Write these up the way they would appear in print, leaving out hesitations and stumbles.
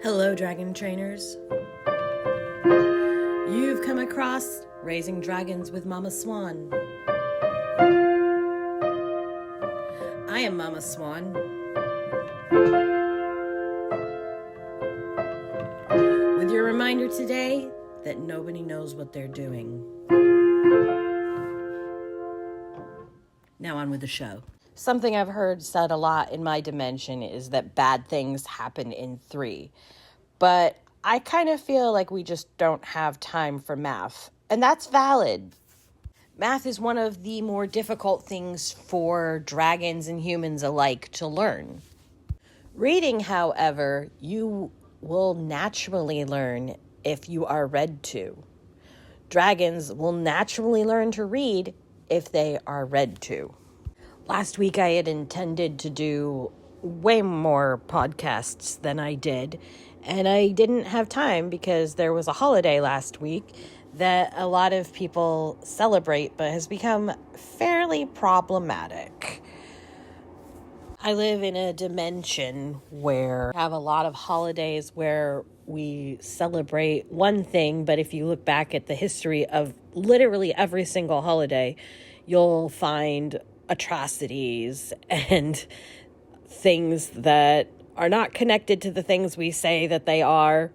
Hello, dragon trainers. You've come across Raising Dragons with Mama Swan. I am Mama Swan. With your reminder today that nobody knows what they're doing. Now on with the show. Something I've heard said a lot in my dimension is that bad things happen in 3. But I kind of feel like we just don't have time for math. And that's valid. Math is one of the more difficult things for dragons and humans alike to learn. Reading, however, you will naturally learn if you are read to. Dragons will naturally learn to read if they are read to. Last week I had intended to do way more podcasts than I did, and I didn't have time because there was a holiday last week that a lot of people celebrate but has become fairly problematic. I live in a dimension where we have a lot of holidays where we celebrate one thing, but if you look back at the history of literally every single holiday, you'll find atrocities and things that are not connected to the things we say that they are.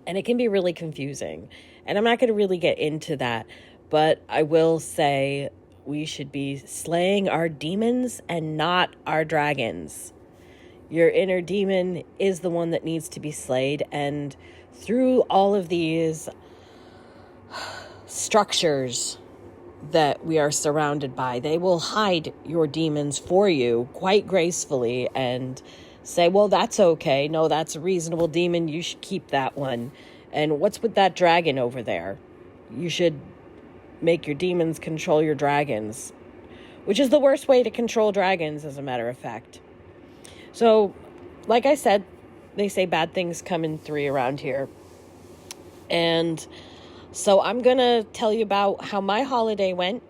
And it can be really confusing. And I'm not going to really get into that, but I will say we should be slaying our demons and not our dragons. Your inner demon is the one that needs to be slayed. And through all of these structures that we are surrounded by, they will hide your demons for you quite gracefully and say, well, that's okay. No, that's a reasonable demon. You should keep that one. And what's with that dragon over there? You should make your demons control your dragons, which is the worst way to control dragons, as a matter of fact. So, like I said, they say bad things come in 3 around here. And so I'm going to tell you about how my holiday went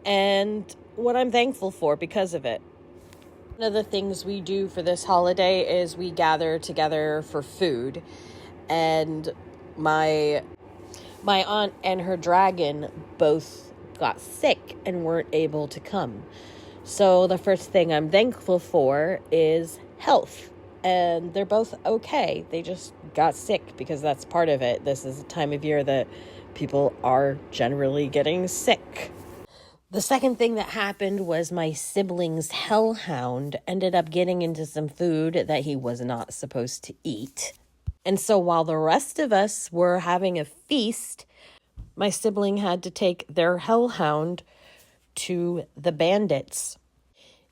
and what I'm thankful for because of it. One of the things we do for this holiday is we gather together for food. And my aunt and her dragon both got sick and weren't able to come. So the first thing I'm thankful for is health. And they're both okay. They just got sick because that's part of it. This is a time of year that people are generally getting sick. The second thing that happened was my sibling's hellhound ended up getting into some food that he was not supposed to eat. And so while the rest of us were having a feast, my sibling had to take their hellhound to the bandits.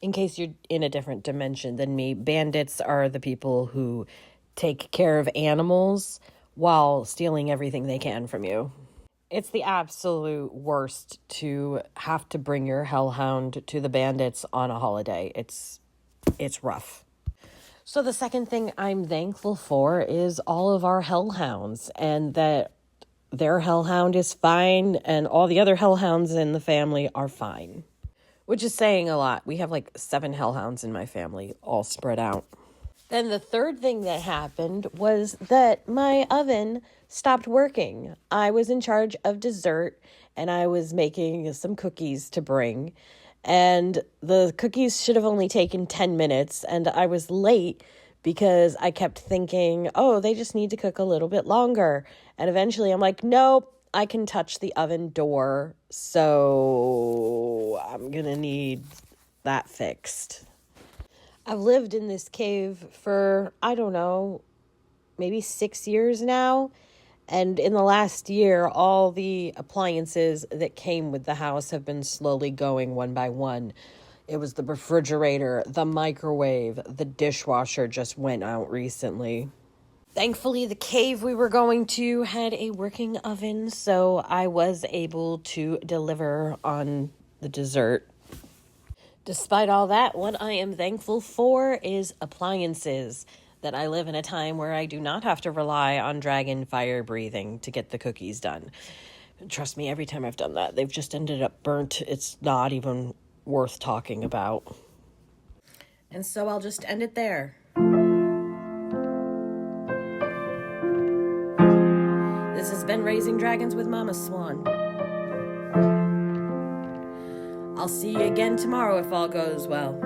In case you're in a different dimension than me, bandits are the people who take care of animals while stealing everything they can from you. It's the absolute worst to have to bring your hellhound to the bandits on a holiday. It's rough. So the second thing I'm thankful for is all of our hellhounds and that their hellhound is fine and all the other hellhounds in the family are fine, which is saying a lot. We have like 7 hellhounds in my family all spread out. Then the third thing that happened was that my oven stopped working. I was in charge of dessert and I was making some cookies to bring. And the cookies should have only taken 10 minutes and I was late because I kept thinking, oh, they just need to cook a little bit longer. And eventually I'm like, nope, I can touch the oven door. So I'm going to need that fixed. I've lived in this cave for, I don't know, maybe 6 years now. And in the last year, all the appliances that came with the house have been slowly going one by one. It was the refrigerator, the microwave, the dishwasher just went out recently. Thankfully, the cave we were going to had a working oven, so I was able to deliver on the dessert. Despite all that, what I am thankful for is appliances. That I live in a time where I do not have to rely on dragon fire breathing to get the cookies done. Trust me, every time I've done that, they've just ended up burnt. It's not even worth talking about. And so I'll just end it there. This has been Raising Dragons with Mama Swan. I'll see you again tomorrow if all goes well.